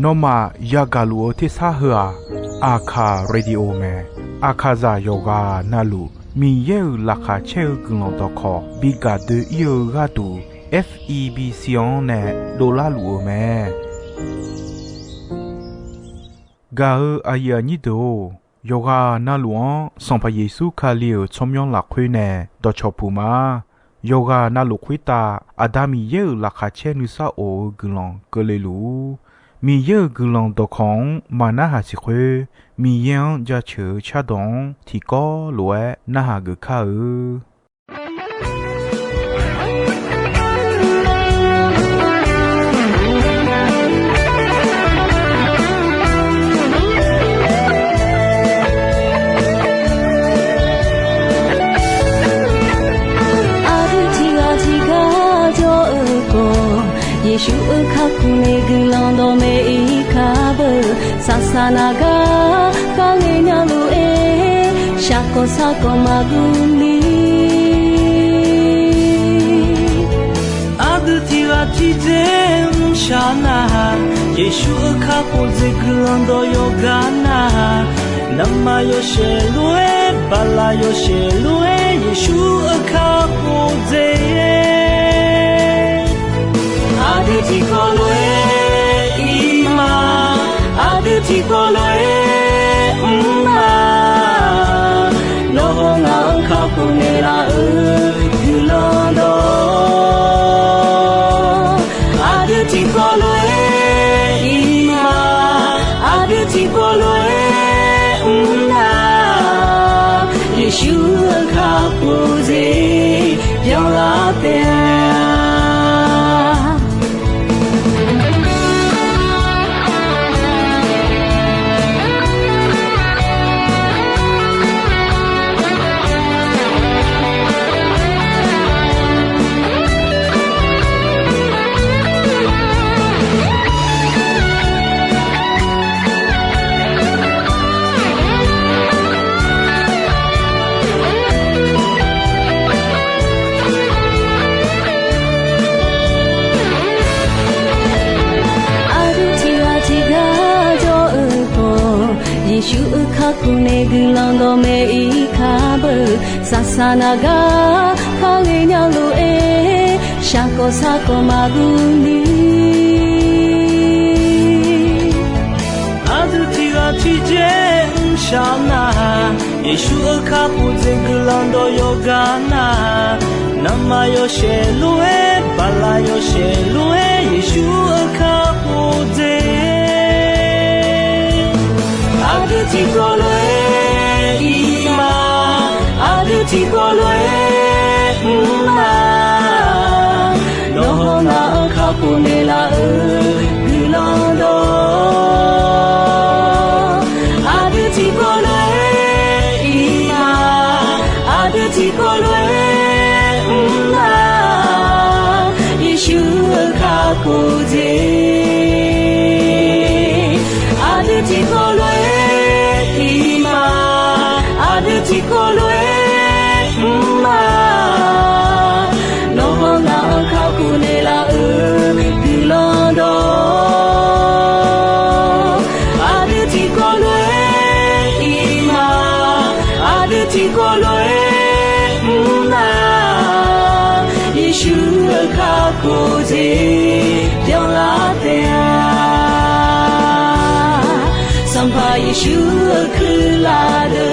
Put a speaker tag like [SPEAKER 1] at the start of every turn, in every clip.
[SPEAKER 1] นอมายากาลูที่ซาหัวอาคาเรดิโอแมอาคาซาโยกานาลูมีเยอลักาเชลกลองตอคอบิกาเดเยกาตู FEB ซิออนเนโดลาลูแมกาอายานิโดโยกานาลวงสัมพเยซูคาเลียวชมยองหลักคุยแน่ดอชอปูมาโยกานาลุคุยตาอาดามีเยอลักาเชนุซาโอกลองกเลลูมีเยอะกลองตอของมานาหาสิคุมียังจะเชื่อชาดงที่ก็ลวยนาหากข้า
[SPEAKER 2] ယေရှုအခါခုနေကလောင်တော်မေခါဘဆာဆာနာကကောင်းငယ်ညလူအေရှာကိုစာကိုမကူလီ
[SPEAKER 3] အာဒတီဝတီဇမ်ရှာနာယေရှုအခါခုဇေကလောင်တော်ယောဂနာနမယောရှေလွေဘလာယောရှေလွေယေရှုအခါခုဇေAditi kolwe ima Aditi kolwe ma No nga ka punela gulando Aditi kolwe ima Aditi kolwe ma Yeshu ka puze Yola teယေရှုအခါခုနေကလောင်တော်မေခါဘဆာဆာနာကခေါင်းငယ်ညလူအေရှာကိုစာကိုမကူလီအာဒတီကတီဂျေရှာနာယေရှုအခါခုဇေကလောင်တော်ယောဂနာနမယောရှေလူအေဘလာယောရှေလူအေယေရှုအခါခုဇေAditi kolwe ima Aditi kolwe ma No na ka punela gulando Aditi kolwe ima Aditi kolwe ma Yeshu ka kuze Aditi kolwe Aditi kolwe ma no na ka kunela gulando Aditi kolwe ima Aditi kolwe ma Yeshu ka kuze yola te Sampa Yeshu kulade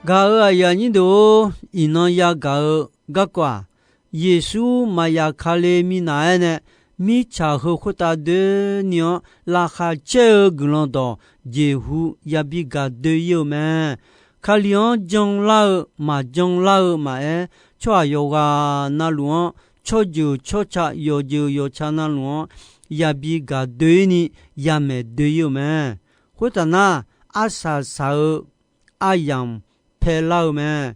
[SPEAKER 4] Ga ya ni do ino ya ga kwa Yesu ma ya khale mi na ne mi cha ho khota de nyo la kha che glon do Jehu ya bi ga de yo man Kalion jong la ma e chwa yoga na luon choju chocha yo cha na luon ya bi ga de ni ya me de yo man khota na asa sa ayam pe lao man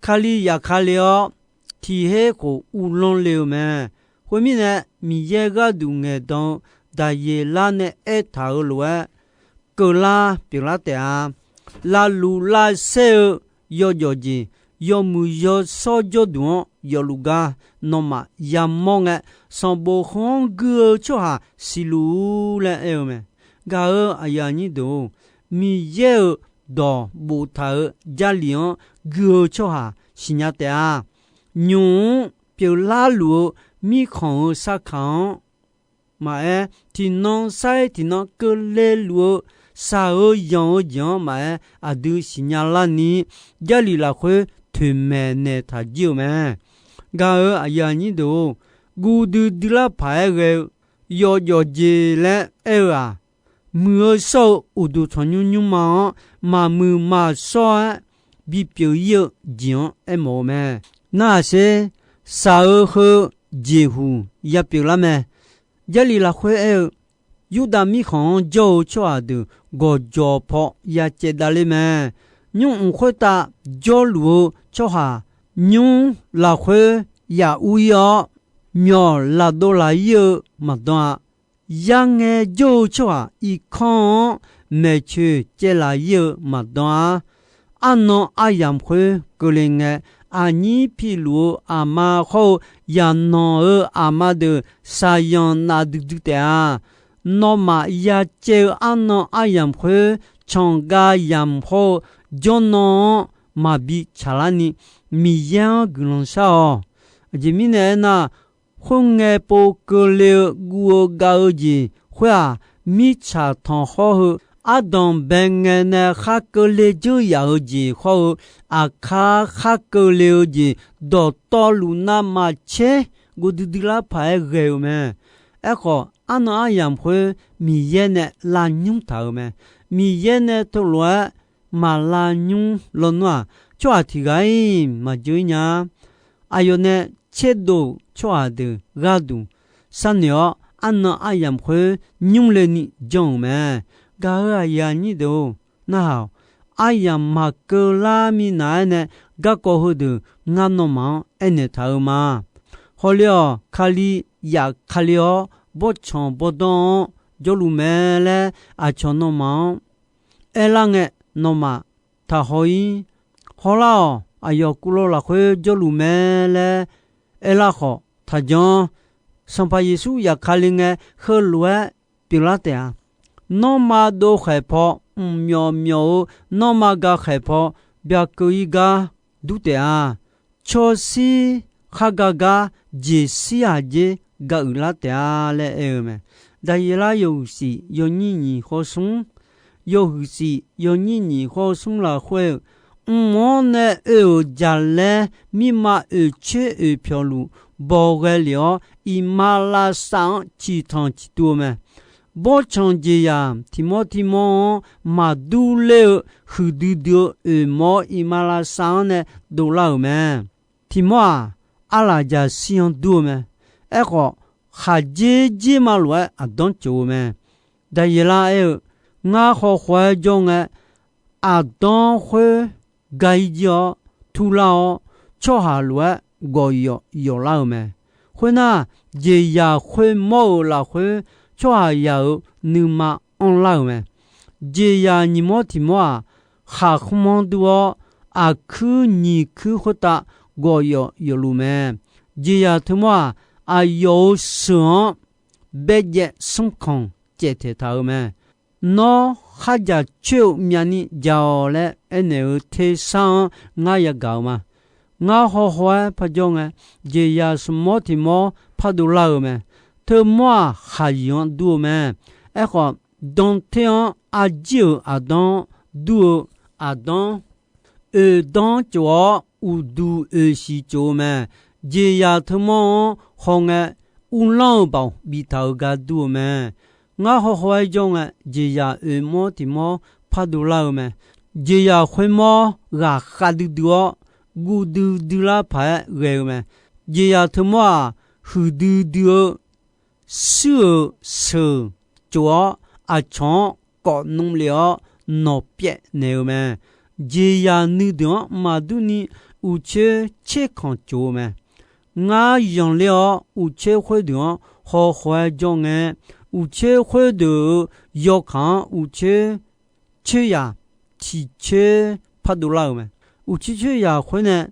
[SPEAKER 4] Kali ya khalio ti he ko ulon leo man 回面呢，米耶个杜爱当大耶拉呢爱头罗格拉比拉的啊，拉鲁拉塞要着的，要么要少着多，要路个那么也忙个，上不红个就哈西路来哎么，个哎呀你都米要到不头家里个就哈新亚的啊，牛比拉路米康沙康，嘛哎，天南西天南个来路。啥样嘛？啊，都新亚拉尼家里来回推门呢，他就嘛。个哎呀，你都古都的啦排个要接来哎啊，没少我都穿牛嘛，嘛少比表演讲哎么嘛？那些啥和几乎也表了嘛？家里来回哎。有的米行就错的，我就跑也接到里面，用回答交流就哈，用来回也无要，苗拉多来有么多，养个就错一看没去接来有么多，俺侬阿样会个人个。阿你譬如阿妈好，也侬阿妈的啥样那都的啊。那么也就按那阿样会唱歌样好，就那嘛比查拉尼米样个人少，这米呢那红个不个了我高级，会啊米查汤好后，阿当本个呢哈个了就要级好，阿卡哈个了级到道路那么切，我都得啦排个咩，哎个。俺那样会米耶呢拉牛头咩？米耶呢头罗马拉牛罗诺，抓提个嘛就呢，还有呢切都抓的嘎都，三鸟俺那样会牛了你种咩？嘎个呀你都那好，俺样马格拉米奈呢嘎过后的俺那忙俺那头嘛，好了卡里呀卡了。不唱不动，就路没了，啊唱那么，哎啷个那么，他可以，好了，哎呀，古老了会就路没了，哎啷好，他讲，上把耶稣也看了个和路比拉的啊，那么都害怕，喵，那么个害怕，别个一个都的啊，确实，哈个杰西啊杰。个拉嗲嘞哎么，但伊拉有时有你好送，有时有你好送了会，我呢家嘞密码去票路，包个了伊马拉上几趟几多么，包长这样，提莫马都了很多毛伊马拉上呢都老么，提莫阿拉家想多么。哎个，哈姐嘛来啊当做咩？但伊拉我好怀中个啊当会改叫土老做下来我有老咩？会那也呀会冇啦会做下有你嘛安老咩？也呀你莫提莫哈么多啊去你去回答我有路咩？也呀提莫。啊，有上别个生空接头头咩？那还家就面呢叫嘞，那天上我也搞嘛，我好坏不中啊，这也是么题么怕都老咩？他么还用多咩？哎个当天啊就啊当多啊当当做有多是做咩？这呀他么红个乌老包比头个多咩？我好怀中个这呀么的么怕都老咩？这呀会么个哈的多，古都的啦排个咩？这呀他么很多手做啊唱搞弄了那别那咩？这呀你的嘛都你有切看做咩？我用了有切会的好怀中诶，有切会的要看有切切呀起切帕杜拉嘛有切呀会呢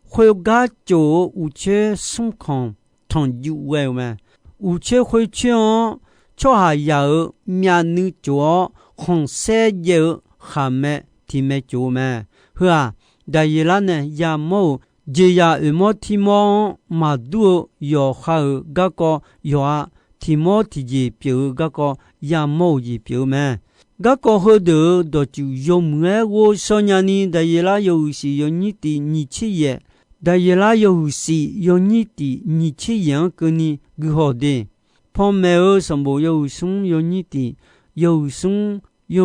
[SPEAKER 4] 会个就有切生康同有为嘛有切会切cho hà giờ nhà nữ chúa không sẽ giờ hà mẹ thì mẹ chúa mẹ hả đại là nè nhà mô giờ ở mô thì mô mà đua yo hà gác co yo thì mô thì gì biểu gác co nhà mô gì biểu mẹ gác co hơi đỡ đó chú dùng nghe vô sau nhà ni đại là yêu sĩ yêu nhị tỷ nhị chi ye đại là yêu sĩ yêu nhị tỷ nhị chi ye cái ni cứ họ đi phong mẹ ở sầm bộ yêu sung yêu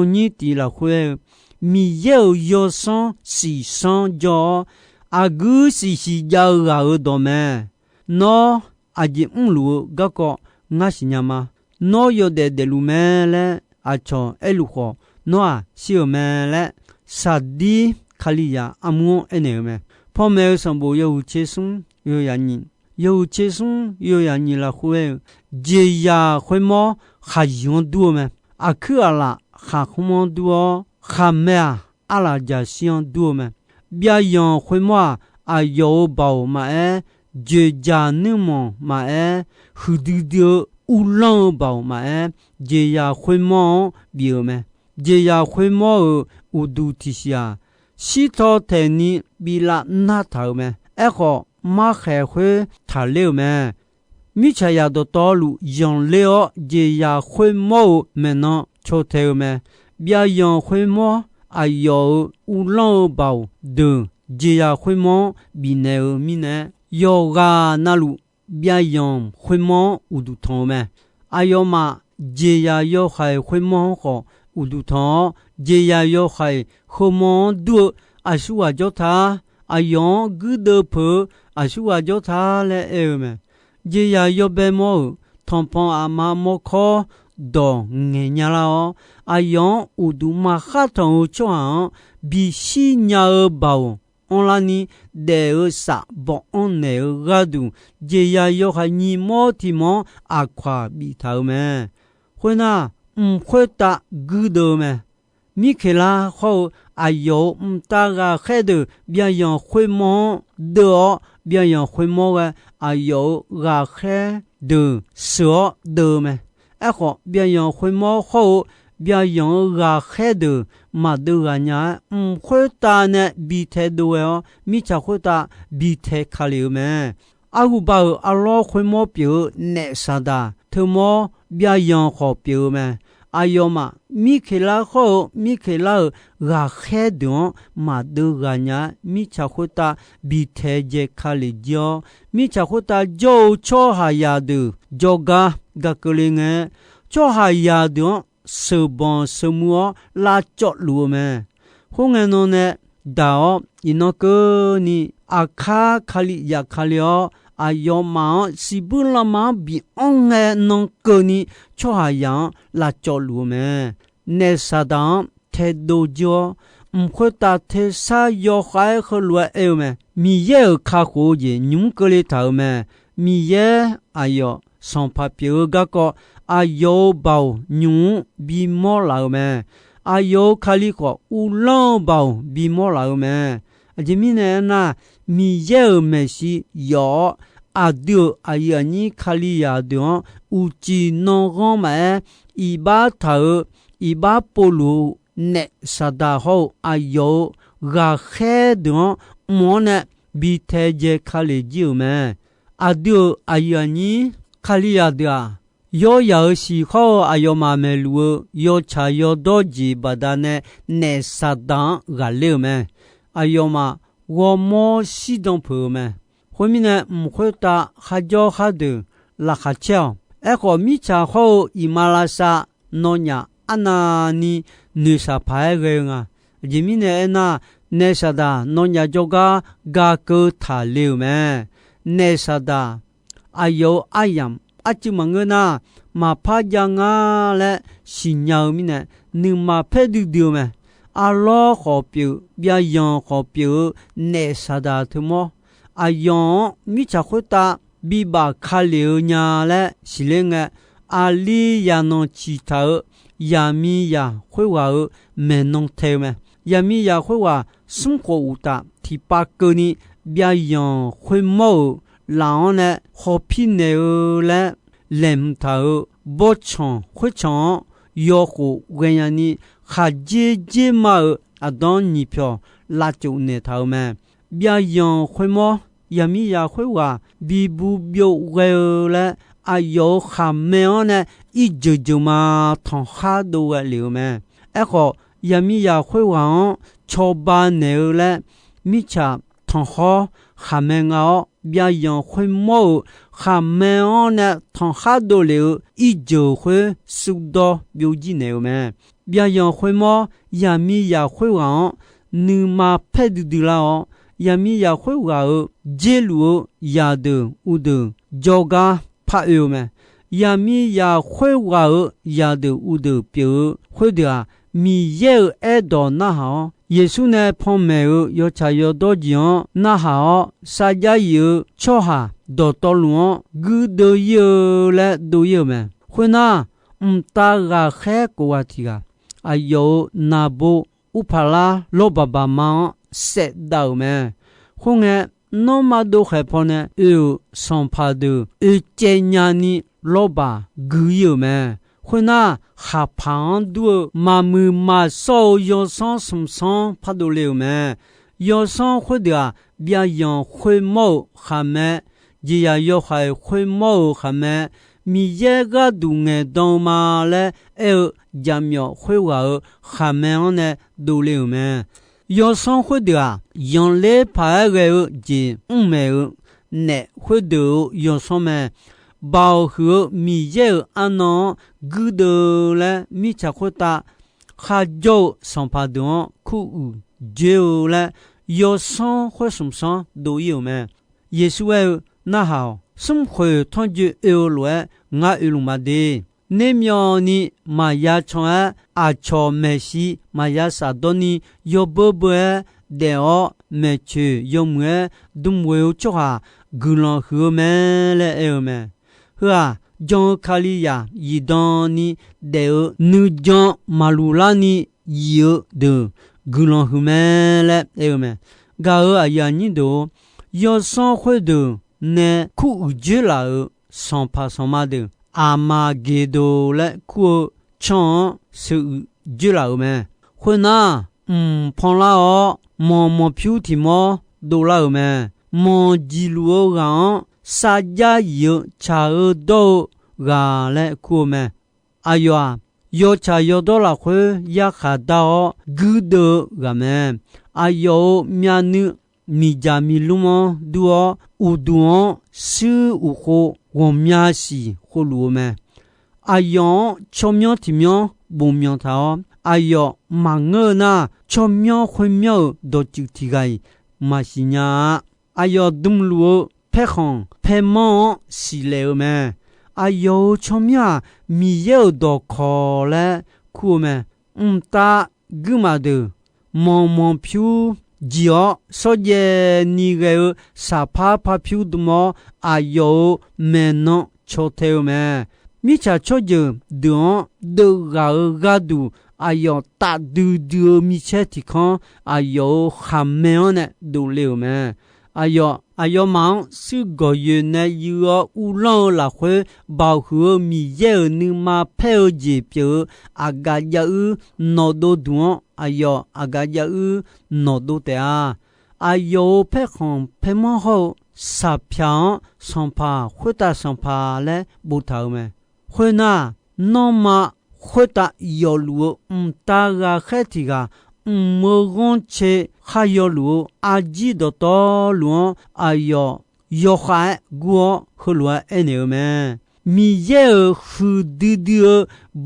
[SPEAKER 4] nhị tỷ là khuê mi yêu sang si sang cho à cứ si giao ở đó mẹ nó à chỉ lúa gác co ngã si nhà mà nó yêu để lu mẹ lẽ à cho elu ho nó à siêu mẹ lẽ sa đi khali ya amu ene mẹ phong mẹ ở sầm bộ yêu chế sung yêu ya nhìn yêu chế sung yêu ya nhìn là khuê dễ ya khuê mò khai yon đua mẹ à cứ à la khai không đua khai mẹ à la giả xiang đua mẹ bia yon khuê mò à yêu bảo mà dễ ya nữ mò mà hư đưa u long bảo mà dễ ya khuê mò biểu mẹ dễ ya khuê mò u du ti xia si to thế ni bị la na thảo mẹ họ mà khai khuê thảo liu mẹ mi cha ya do to lu yon leo je ya khuê mò mẹ nó cho theo mẹ bia yon khuê mò à yo u long bảo de je ya khuê mò bi ne mi ne yo ga na lu bia yon khuê mò u du thong mẹ à yo ma je ya yo khai khuê mò ho u du thong je ya yo khai khô mò du à su à cho tha à yon gu de peu à su à cho tha le e mẹ giờ ya yo be mo thong pon ama mo kho do nghe nhà lao ayon udu ma kha thong cho bi si nhà bao on la ni de sa bon on ne gadu giờ ya yo ha ni mo ti mo a kwa bi thao me khoi na khoi ta gu do me mi khela kho ayo ta ga khe de bien yon khoi mo de bien yon khoi mo ga ayo ga khe de so de me ho bien yon khoi mo ho bien yon ga khe de ma de ga nya khoi ta ne bi the do yo mi cha khoi ta bi the kha le me a gu ba a lo khoi mo pyo ne sa da thu mo bien yon ho pyo me ayoma mi khela ga khe do ma de ga nya mi cha khota bi the je khali jo mi cha khota jo cho ha ya de joga ga klinge cho ha ya do se bon se mo la cho lu me hong no ne dao ino ko ni akha khali ya khalio ayoma sibulama bi onge non koni chohaya la cholu me ne sadam the dojo mkhota the sa yo khai khlo e me mi ye kha ko ye nyum kle tha me mi ye ayo son papier ga ko ayo bao nyu bi mo la me ayo khali ko ulon bao bi mo la me ajimi ne na mi ye me si yo Adio ayani khalia don uchi no goma iba thau iba polu ne sada ho ayo ga khe don mona bi the je khali jiu me adio ayani khalia da yo ya si kho ayo ma me lu yo cha yo do ji badane ne sada ga le me ayo ma wo mo si don pu me Homine mkhota khajo khadu la khachao eko micha kho imalasa nonya anani nisa phaega jimine na nesada nonya joga ga ko tha leu me nesada ayo ayam achimangena ma phajanga le sinyao mine nima phedu dio me alo kho pyu bya yon kho pyu nesada thumo ayon mi cha khota bi ba kha le nya le silenge 阿里亚诺其他亚米亚会话没弄头吗？亚米亚会话生活无大第八个呢，表扬会冇，然后呢，好品呢来领头不唱会唱，要和为人呢还接嘛啊当你票拉就那头嘛，表扬会冇。亚米亚会话比不表为了啊有还没有呢一就嘛同哈都个了嘛哎个亚米亚会话超班呢了米cha同哈还没有表扬会冇还没有呢同哈都了一就会收到表记呢嘛表扬会冇亚米亚会话你嘛配的啦哦亚米亚会话杰鲁亚的乌的教噶怕有没亚米亚会话亚的乌的表会的啊米耶爱到那好耶稣呢旁边有茶有多讲那好撒加有巧哈到到路古都有了都有没会那大个海国体个啊有那不乌帕拉罗爸爸妈食到咩？后眼那么多害怕呢？有上怕的，有见伢呢老爸狗有咩？后那还怕多马木马少要上什么上怕多了咩？要上会的啊，别样会毛还没，也要还会毛还没。米一个都爱当嘛嘞，家苗会话还没呢都了咩？要上会的啊，用来拍个就没有，那会的要上咩？包括米一安那古的嘞，米吃会打，还叫上拍的苦就嘞，要上会什么上都有咩？也是为那好。生活团结有来，我有嘛的。你苗呢？马亚川阿乔梅西，马亚萨多尼有伯伯的哦，没去有么？都没有做啊，古浪河没了有没？是啊，将卡利亚一当呢的哦，你将马路拉呢有的古浪河没了有没？搞啊呀你都要生活的。呢苦绝了上怕上马的阿妈给到了苦唱是绝了没会那碰了哦毛皮体毛都了没毛记录上啥家有查到个了苦没哎呦啊要查要到了会也看到good个没哎呦面呢米家米路么多乌多是乌火我面是火炉么哎呦巧妙体妙不妙他哎呦忙儿那巧妙会妙都就提个马西呀哎呦东路配行配忙是了么哎呦巧妙米有多可了苦么大干嘛的毛皮只要说些你个啥怕皮的么？哎呦，没弄错头没？米家错就都搞都，哎呦大都米家提康，哎呦还没有呢都了没？哎呦忙是个月呢有乌浪来回包括米有你妈配结表，阿个有脑都多。哎呦，阿个有脑都的啊！哎呦，配好配么好，啥票上怕回答上怕嘞不头没？会那那么回答有路大个海体个没讲切还有路阿记得到路哎呦，要还我和路爱牛没？米也和弟弟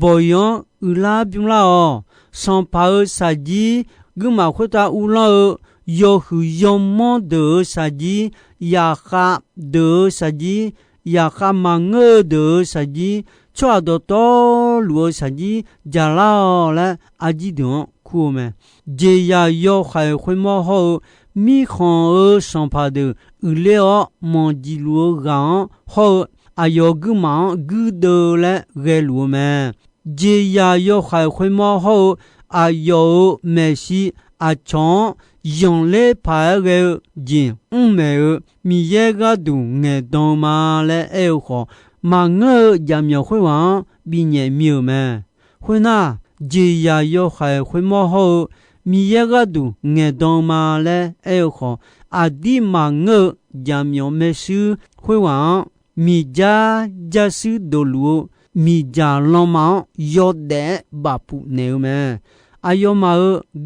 [SPEAKER 4] 不用拉病了哦。上跑杀鸡，我们回答乌老要去要么的杀鸡，呀哈的杀鸡，呀哈忙儿的杀鸡，抓到多路杀鸡，家老了阿几点苦没？这呀要还会么好？米糠上跑的，了忙几路干好。阿有个忙个多了个路么，这呀要还会么好，阿有没事阿长用来拍个人，没有米一个都爱动嘛来爱好，嘛我也没会玩，比你没有么，会那这呀要还会么好。米一个都爱动嘛来爱好，阿弟嘛我也没事会玩，米家家事多路，米家老忙要得把不牛么，阿有嘛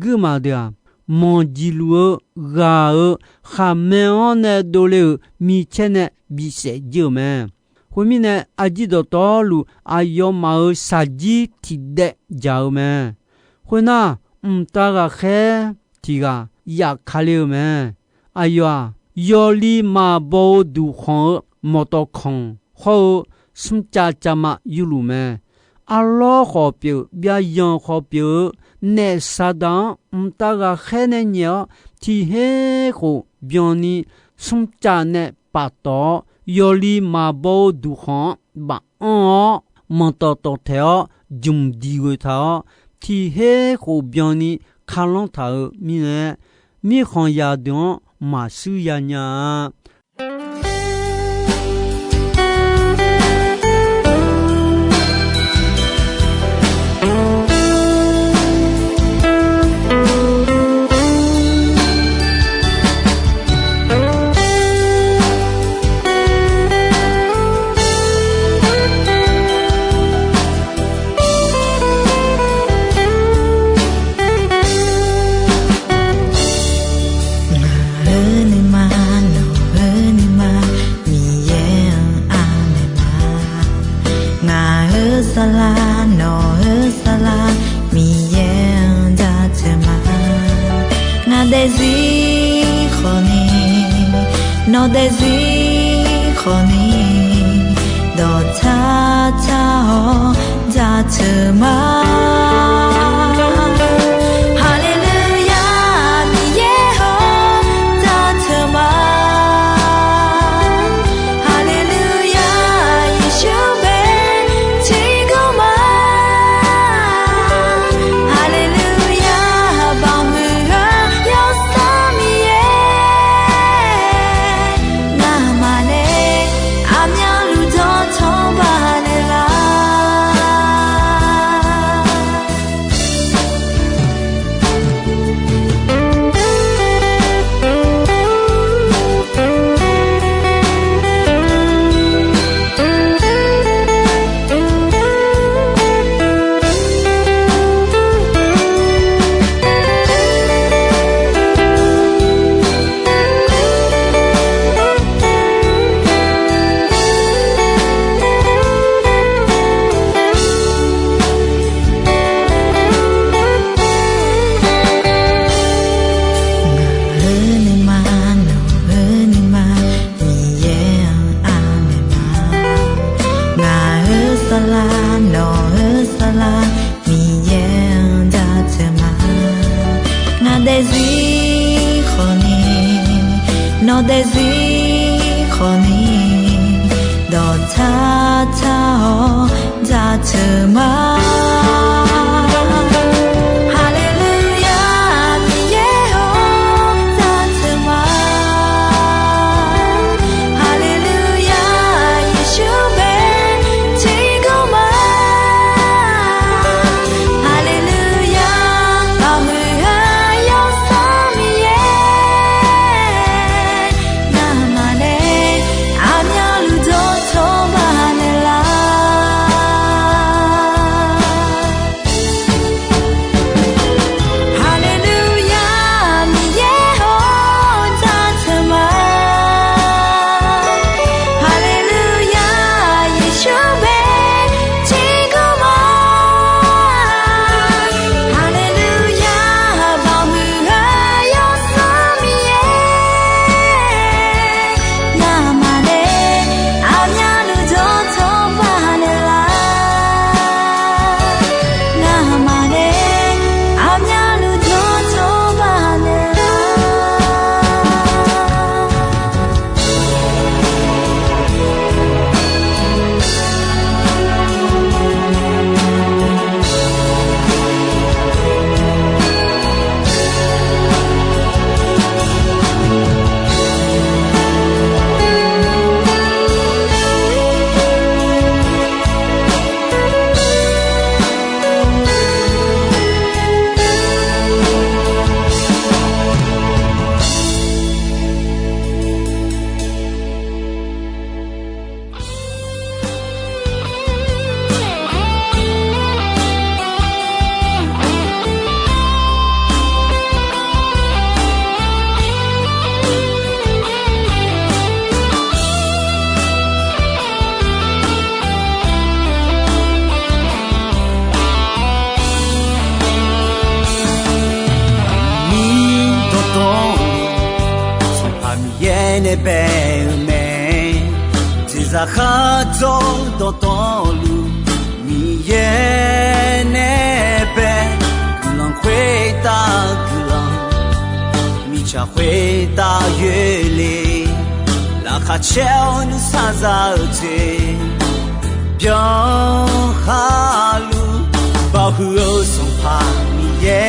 [SPEAKER 4] 个嘛的，忙记录个还没安呢多了，米钱呢比谁久么？后面呢阿记到道路，阿有嘛杀鸡提的家么？会那。大个黑提个也看了没？哎呀，要里嘛包都好，莫到空好，什家家嘛有路没？阿拉好表，别样好表，那啥当大个黑那鸟，提黑好表呢，什家呢把到要里嘛包都好，把莫到到条，中地位条。ที่ให้หูเบียนี้คาลงเถามีเนี่ยมีของยาดวงมาซื้อยาญา
[SPEAKER 5] no desi khoni do cha cha ho ja chma hallelujah mi ye ho ja chma hallelujah yeshu be chi go ma hallelujah ba mu ga yo sa mi ye no desi khoni do cha cha ho ja chma
[SPEAKER 3] ne be me Tiza khato do tolu mi ye ne be Gulang kwe ta gulang mi cha kwe ta yue le La kha cheo nu sa za te Biang halu Bao huo song pa mi ye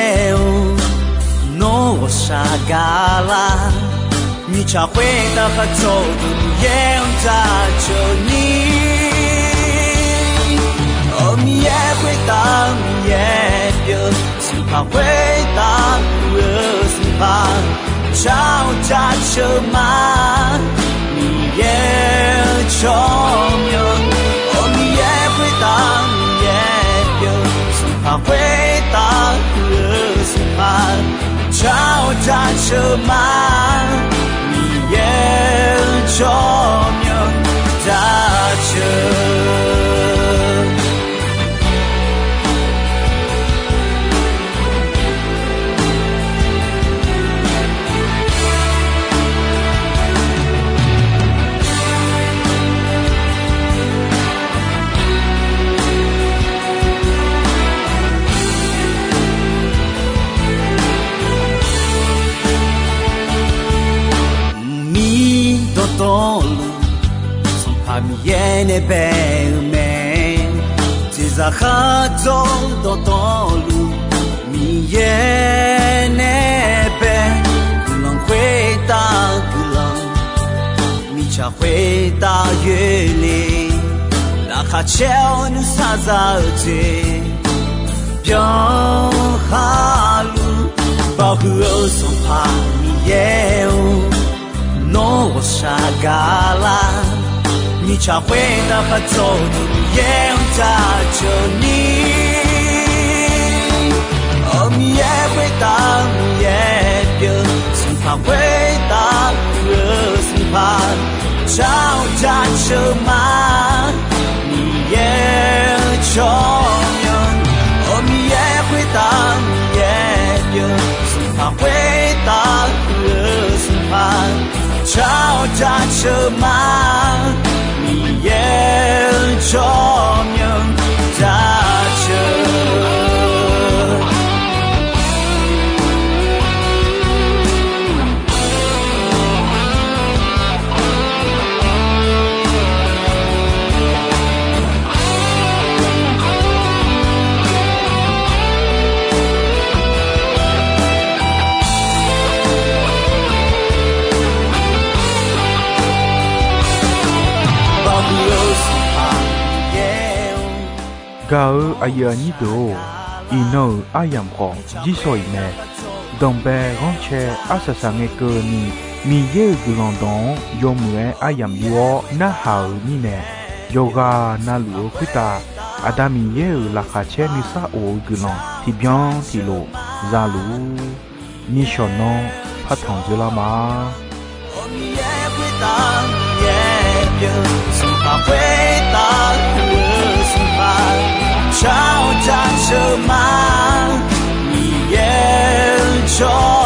[SPEAKER 3] No shagala Mi cha hui da ha zhou du ye da zhou ni Oh mi ye hui da mi ye biu Si pa hui da hu si pa Chao da zhou ma Mi ye chou miu Oh mi ye hui da mi ye biu Si pa hui da hu si pa Chao da zhou ma Mi ye chou miu da zhou mi ye ne be me Tiza khato do tolu mi ye ne be Gulang kwe ta gulang mi cha kwe ta yue le La kha cheo nu sa za te Biang halu Bao huo song pa mi ye No shagala Mi cha hui da ha zhou du ye da zhou ni Oh mi ye hui da mi ye biu Si pa hui da hu si pa Chao da zhou ma Mi ye chou miu Oh mi ye hui da mi ye biu Si pa hui da hu si pa Chao da zhou ma Mi ye chou miu da zhou
[SPEAKER 1] Gao ayani do ino ayam ko jisoi ne dombe ronche asasang ko ni mi ye gulondon yomue ayam yo na hao ni ne yoga na lu kuta adami ye la kha che ni sa o gulon ti bien ti lo za lu ni shono phathong jela ma
[SPEAKER 3] Chao da zhou ma Mi ye chou